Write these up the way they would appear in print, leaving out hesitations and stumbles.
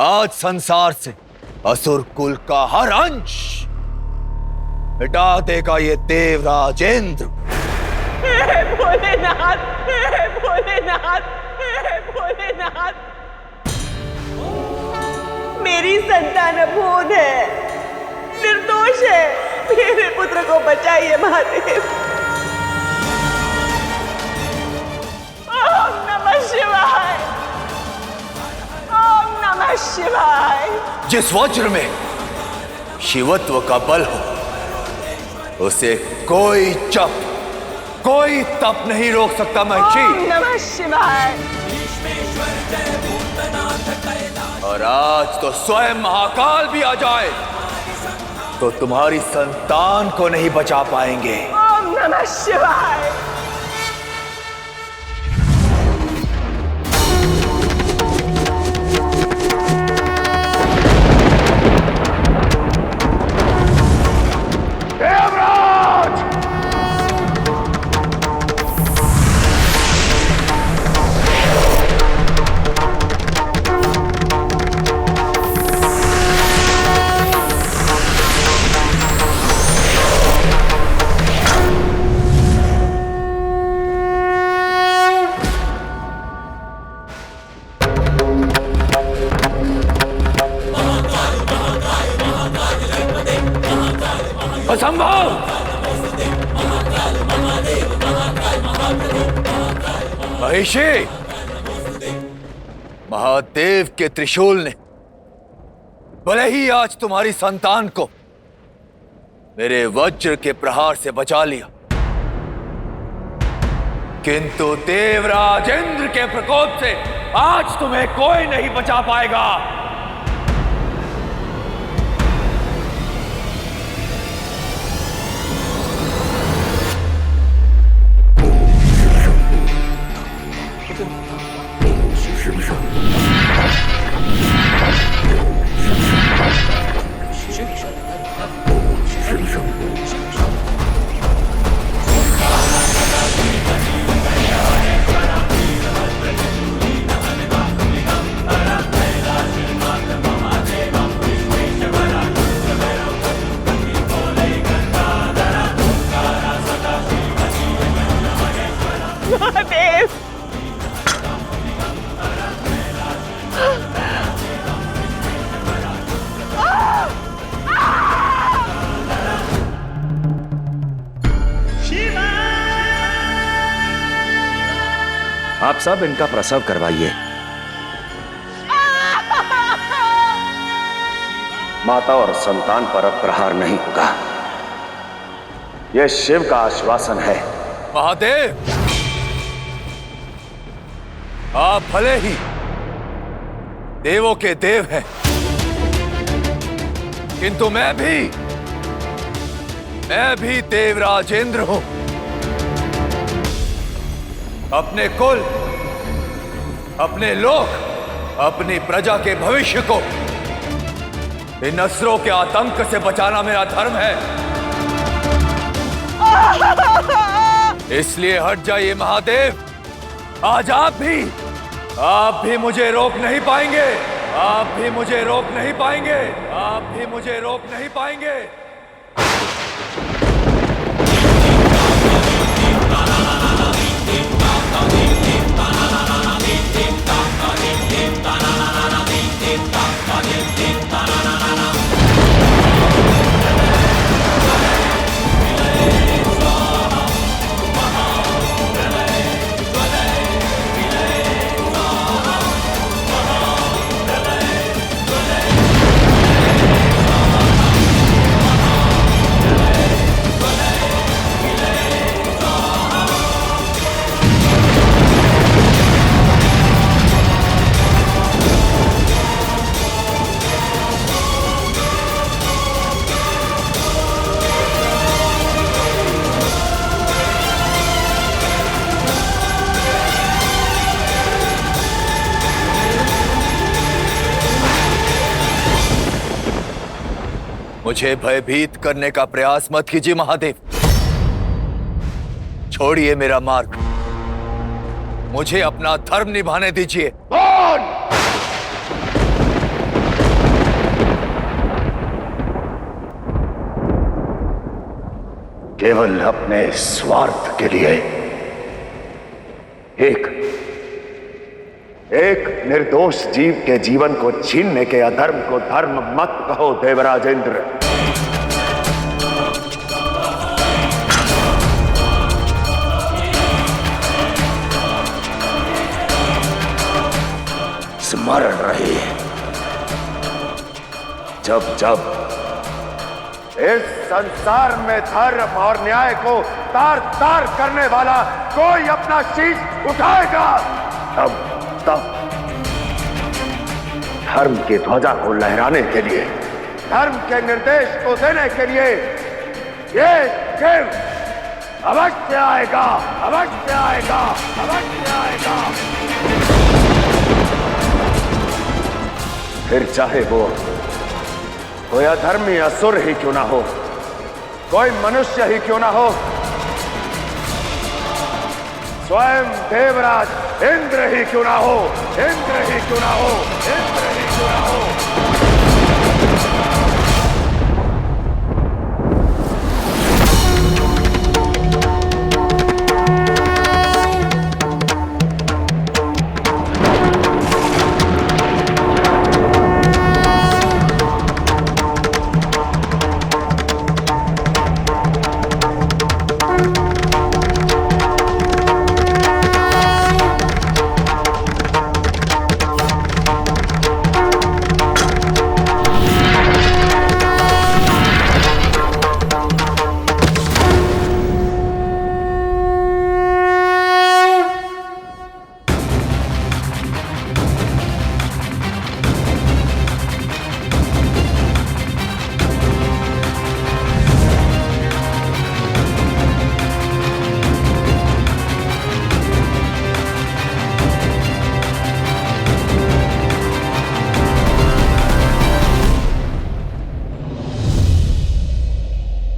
आज संसार से असुर कुल का हर अंश मिटा देगा ये देवराजेंद्र। हे भोलेनाथ, हे भोलेनाथ, हे भोलेनाथ। मेरी संतान अबोध है, निर्दोष है। मेरे पुत्र को बचाइए महादेव। ओम नमः शिवाय, ओम नमः शिवाय। जिस वज्र में शिवत्व का बल हो उसे कोई जप कोई तप नहीं रोक सकता महर्षि। ओम नमः शिवाय। और आज तो स्वयं महाकाल भी आ जाए तो तुम्हारी संतान को नहीं बचा पाएंगे। ओम नमः शिवाय। असंभव। महिषी, महादेव के त्रिशूल ने भले ही आज तुम्हारी संतान को मेरे वज्र के प्रहार से बचा लिया, किंतु देवराजेंद्र के प्रकोप से आज तुम्हें कोई नहीं बचा पाएगा। महादेव, आप सब इनका प्रसव करवाइए। माता और संतान पर अब प्रहार नहीं होगा, यह शिव का आश्वासन है। महादेव, आप भले ही देवों के देव हैं, किंतु मैं भी देवराजेंद्र हूं। अपने कुल, अपने लोक, अपनी प्रजा के भविष्य को इन असुरों के आतंक से बचाना मेरा धर्म है। इसलिए हट जाइए महादेव। आज आप भी मुझे रोक नहीं पाएंगे। आप भी मुझे रोक नहीं पाएंगे। आप भी मुझे रोक नहीं पाएंगे। मुझे भयभीत करने का प्रयास मत कीजिए महादेव। छोड़िए मेरा मार्ग, मुझे अपना धर्म निभाने दीजिए। केवल अपने स्वार्थ के लिए। एक निर्दोष जीव के जीवन को छीनने के अधर्म को धर्म मत कहो देवराज इंद्र। स्मरण रहे, जब जब इस संसार में धर्म और न्याय को तार तार करने वाला कोई अपना शीश उठाएगा, तब धर्म की ध्वजा को लहराने के लिए, धर्म के निर्देश को देने के लिए ये शिव अवश्य आएगा, अवश्य आएगा, अवश्य आएगा। फिर चाहे वो कोई अधर्मी असुर ही क्यों ना हो, कोई मनुष्य ही क्यों ना हो, स्वयं देवराज इंद्र ही क्यों ना हो, इंद्र ही क्यों ना हो, इंद्र ही क्यों ना हो।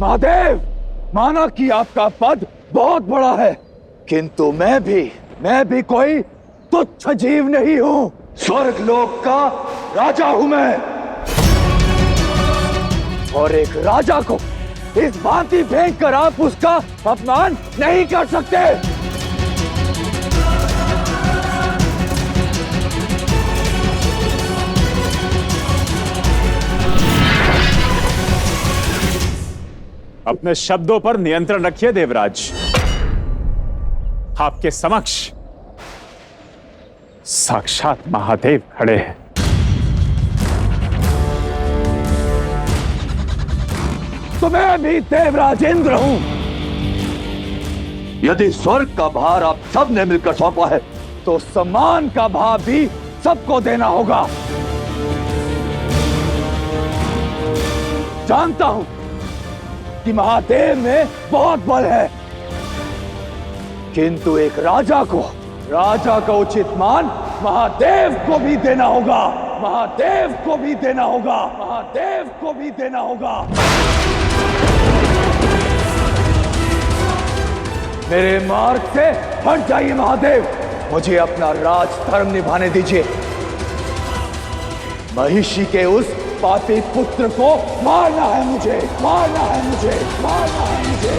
महादेव, माना कि आपका पद बहुत बड़ा है, किंतु मैं भी कोई तुच्छ जीव नहीं हूं। स्वर्ग लोक का राजा हूं मैं, और एक राजा को इस भांति फेंक कर आप उसका अपमान नहीं कर सकते। अपने शब्दों पर नियंत्रण रखिए देवराज। आपके समक्ष साक्षात महादेव खड़े हैं। तो मैं भी देवराज इंद्र हूं। यदि स्वर्ग का भार आप सब ने मिलकर सौंपा है, तो सम्मान का भार भी सबको देना होगा। जानता हूं कि महादेव में बहुत बल है, किंतु एक राजा का उचित मान महादेव को भी देना होगा, महादेव को भी देना होगा, महादेव को भी देना होगा। मेरे मार्ग से हट जाइए महादेव, मुझे अपना राज धर्म निभाने दीजिए। महिषी के उस पापी पुत्र को मारना है मुझे, मारना है मुझे, मारना है मुझे।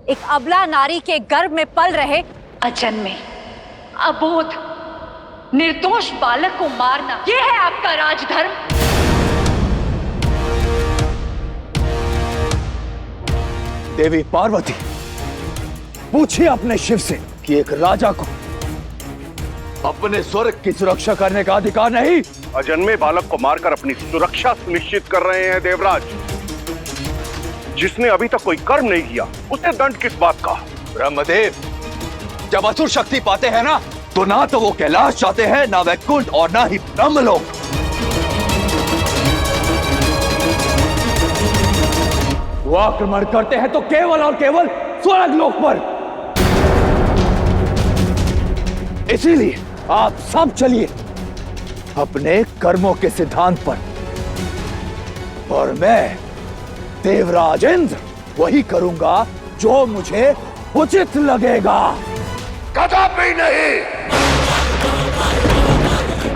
एक अबला नारी के गर्भ में पल रहे अजन्मे, अबोध, निर्दोष बालक को मारना, यह है आपका राजधर्म? देवी पार्वती, पूछिए अपने शिव से कि एक राजा को अपने स्वर्ग की सुरक्षा करने का अधिकार नहीं। अजन्मे बालक को मारकर अपनी सुरक्षा सुनिश्चित कर रहे हैं देवराज। जिसने अभी तक कोई कर्म नहीं किया, उसे दंड किस बात का? ब्रह्मदेव, जब असुर शक्ति पाते हैं ना, तो ना तो वो कैलाश जाते हैं, ना वैकुंठ, और ना ही ब्रह्मलोक। वो आक्रमण करते हैं तो केवल और केवल स्वर्ग लोक पर। इसीलिए आप सब चलिए अपने कर्मों के सिद्धांत पर, और मैं देवराज इंद्र वही करूंगा जो मुझे उचित लगेगा। कदापि नहीं।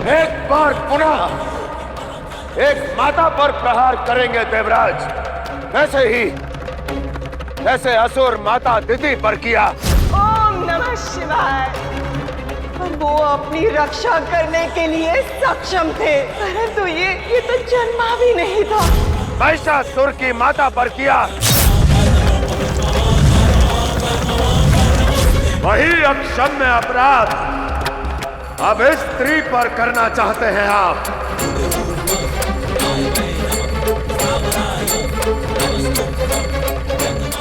एक बार पुनः एक माता पर प्रहार करेंगे देवराज, वैसे ही जैसे असुर माता दिति पर किया। ओम नमः शिवाय। वो अपनी रक्षा करने के लिए सक्षम थे, परंतु ये तो जन्मा भी नहीं था। महिषासुर की माता पर किया, वही अक्षम्य अपराध अब इस स्त्री पर करना चाहते हैं आप।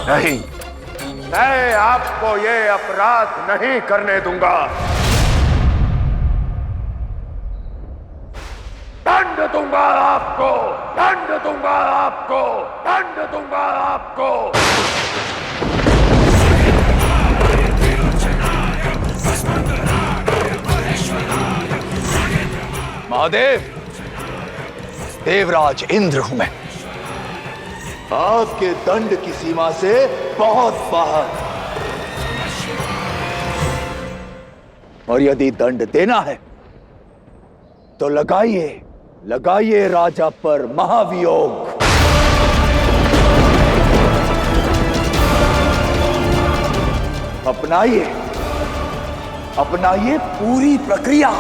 नहीं, मैं आपको ये अपराध नहीं करने दूंगा। दंड दूंगा आपको, दंड दूंगा आपको, दंड दूंगा आपको। महादेव, देवराज इंद्र हूं मैं, आपके दंड की सीमा से बहुत बाहर। और यदि दंड देना है तो लगाइए लगाइए राजा पर महावियोग। अपनाइए अपनाइए पूरी प्रक्रिया।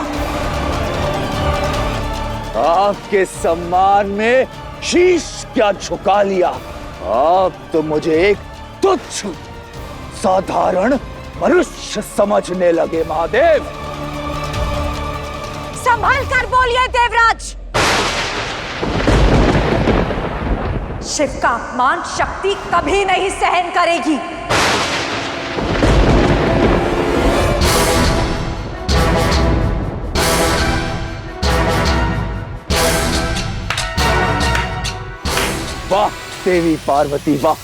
आपके सम्मान में शीश क्या झुका लिया, आप तो मुझे एक तुच्छ साधारण मनुष्य समझने लगे। महादेव, संभल कर बोलिए देवराज। शिव का अपमान शक्ति कभी नहीं सहन करेगी। वाह देवी पार्वती, वाह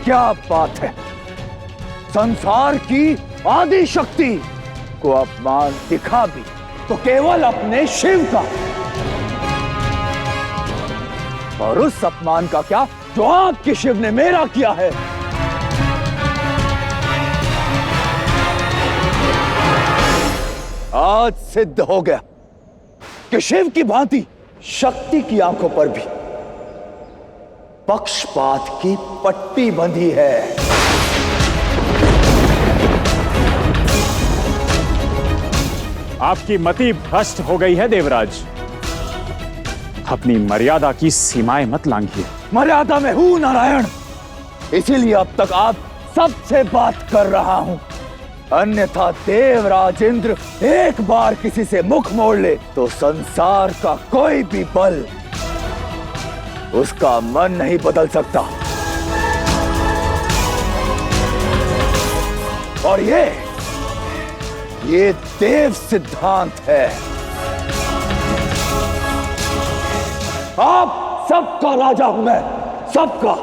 क्या बात है। संसार की आदि शक्ति को अपमान दिखा भी तो केवल अपने शिव का, और उस अपमान का क्या जो आपके शिव ने मेरा किया है। आज सिद्ध हो गया कि शिव की भांति शक्ति की आंखों पर भी पक्षपात की पट्टी बंधी है। आपकी मति भ्रष्ट हो गई है देवराज, अपनी मर्यादा की सीमाएं मत लांघिए। मर्यादा में हूं नारायण, इसीलिए अब तक आप सबसे बात कर रहा हूं। अन्यथा देवराज इंद्र एक बार किसी से मुख मोड़ ले तो संसार का कोई भी बल उसका मन नहीं बदल सकता। और ये देव सिद्धांत है। आप सबका राजा हूं मैं, सबका।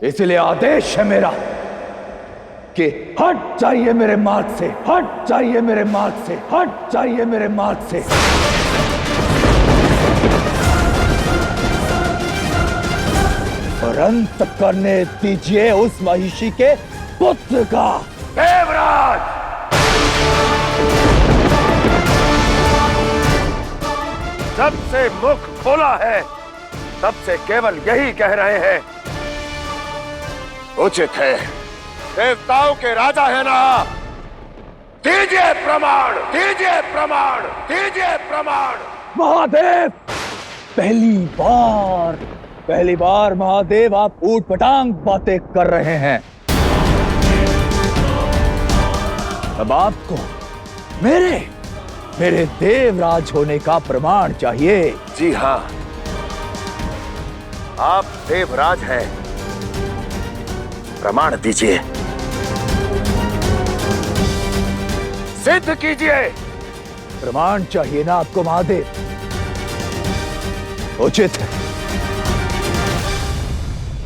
इसलिए आदेश है मेरा कि हट जाइए मेरे मार्ग से, हट जाइए मेरे मार्ग से, हट जाइए मेरे मार्ग से। और अंत करने दीजिए उस महिषी के पुत्र का। देवराज, जब से मुख खोला है तब से केवल यही कह रहे हैं, उचित है, देवताओं के राजा है ना, दीजिए प्रमाण, दीजिए प्रमाण, दीजिए प्रमाण। महादेव, पहली बार महादेव आप ऊटपटांग बातें कर रहे हैं। अब आपको मेरे देवराज होने का प्रमाण चाहिए। जी हां, आप देवराज हैं, प्रमाण दीजिए, सिद्ध कीजिए। प्रमाण चाहिए ना आपको महादेव? उचित है,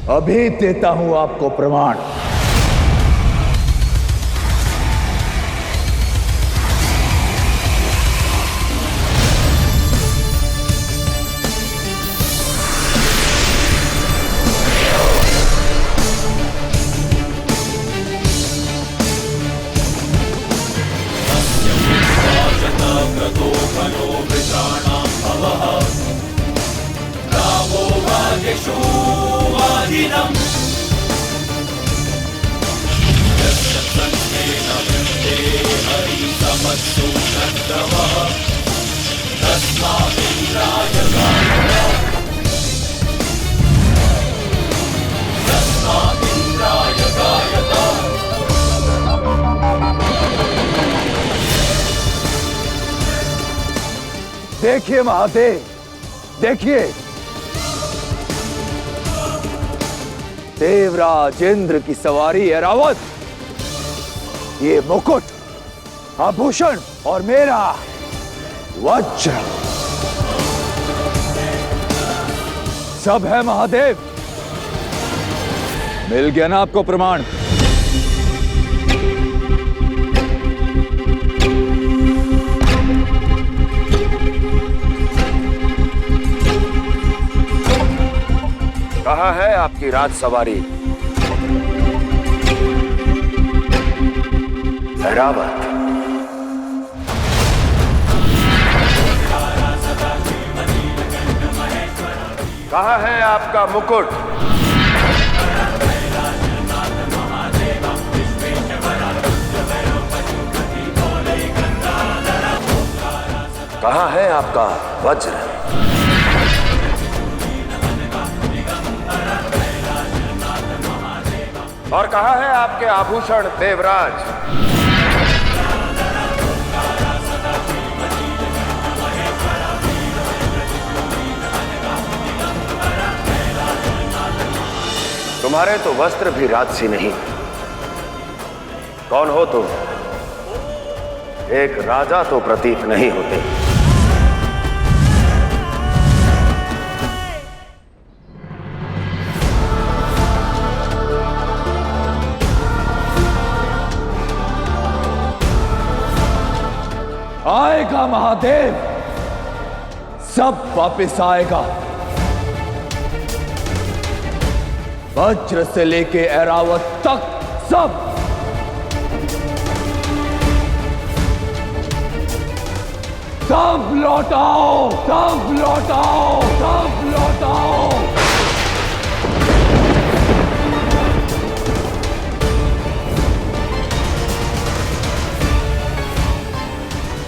अभी देता हूं आपको प्रमाण। देखिए महादेव, देखिए, देवराज इंद्र की सवारी ऐरावत, ये मुकुट, आभूषण और मेरा वज्र सब है महादेव। मिल गया ना आपको प्रमाण? कहाँ है आपकी राजसवारी ऐरावत? कहाँ है आपका मुकुट? कहाँ है आपका वज्र? और कहाँ है आपके आभूषण देवराज? तुम्हारे तो वस्त्र भी राजसी नहीं। कौन हो तुम? एक राजा तो प्रतीत नहीं होते। आएगा महादेव, सब वापस आएगा। वज्र से लेके ऐरावत तक सब। सब लौटाओ, सब लौटाओ, सब लौटाओ।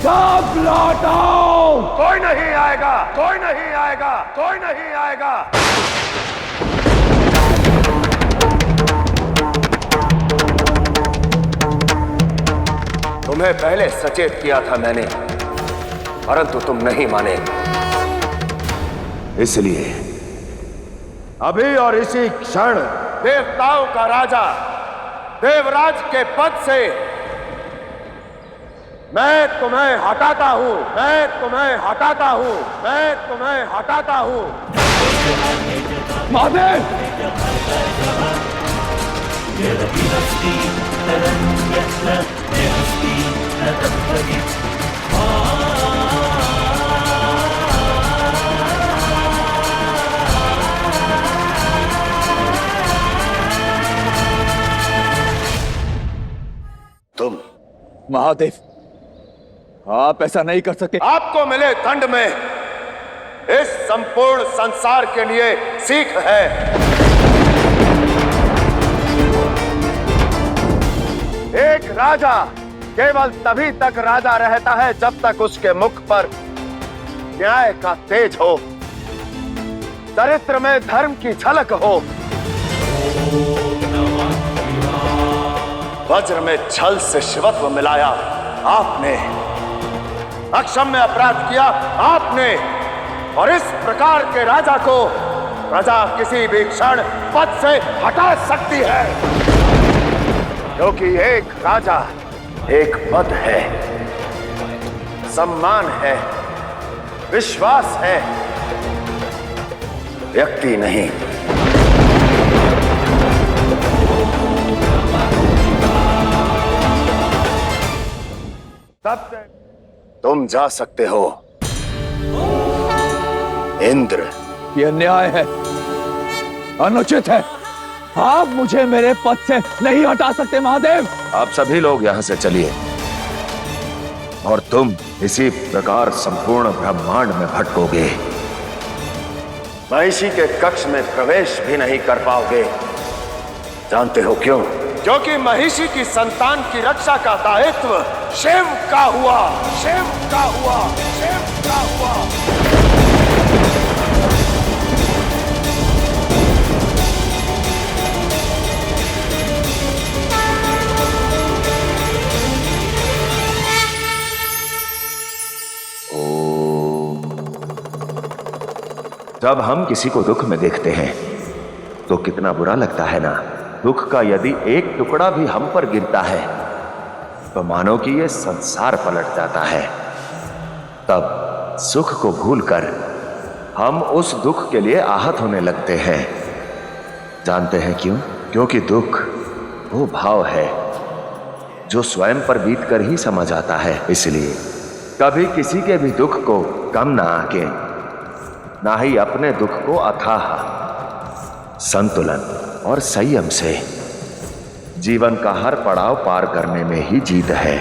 सब लौटाओ। कोई नहीं आएगा, कोई नहीं आएगा, कोई नहीं आएगा। तुम्हें पहले सचेत किया था मैंने, परंतु तुम नहीं माने। इसलिए अभी और इसी क्षण देवताओं का राजा देवराज के पद से मैं तुम्हें हटाता हूं, मैं तुम्हें हटाता हूं, मैं तुम्हें हटाता हूं। महादेव! तुम महादेव, आप ऐसा नहीं कर सकते। आपको मिले दंड में इस संपूर्ण संसार के लिए सीख है। एक राजा केवल तभी तक राजा रहता है जब तक उसके मुख पर न्याय का तेज हो, चरित्र में धर्म की झलक हो। वज्र में छल से शिवत्व मिलाया आपने, अक्षम्य अपराध किया आपने, और इस प्रकार के राजा को प्रजा किसी भी क्षण पद से हटा सकती है, क्योंकि एक राजा एक पद है, सम्मान है, विश्वास है, व्यक्ति नहीं। तुम जा सकते हो इंद्र। यह अन्याय है, अनुचित है। आप मुझे मेरे पद से नहीं हटा सकते महादेव। आप सभी लोग यहां से चलिए, और तुम इसी प्रकार संपूर्ण ब्रह्मांड में भटकोगे, महिषी के कक्ष में प्रवेश भी नहीं कर पाओगे। जानते हो क्यों? क्योंकि महिषी की संतान की रक्षा का दायित्व शिव का हुआ, शिव का हुआ, शिव का हुआ। जब हम किसी को दुख में देखते हैं तो कितना बुरा लगता है ना। दुख का यदि एक टुकड़ा भी हम पर गिरता है तो मानो कि यह संसार पलट जाता है। तब सुख को भूलकर हम उस दुख के लिए आहत होने लगते हैं। जानते हैं क्यों? क्योंकि दुख वो भाव है जो स्वयं पर बीतकर ही समझ आता है। इसलिए कभी किसी के भी दुख को कम ना आके, ना ही अपने दुख को अथाह, संतुलन और संयम से जीवन का हर पड़ाव पार करने में ही जीत है।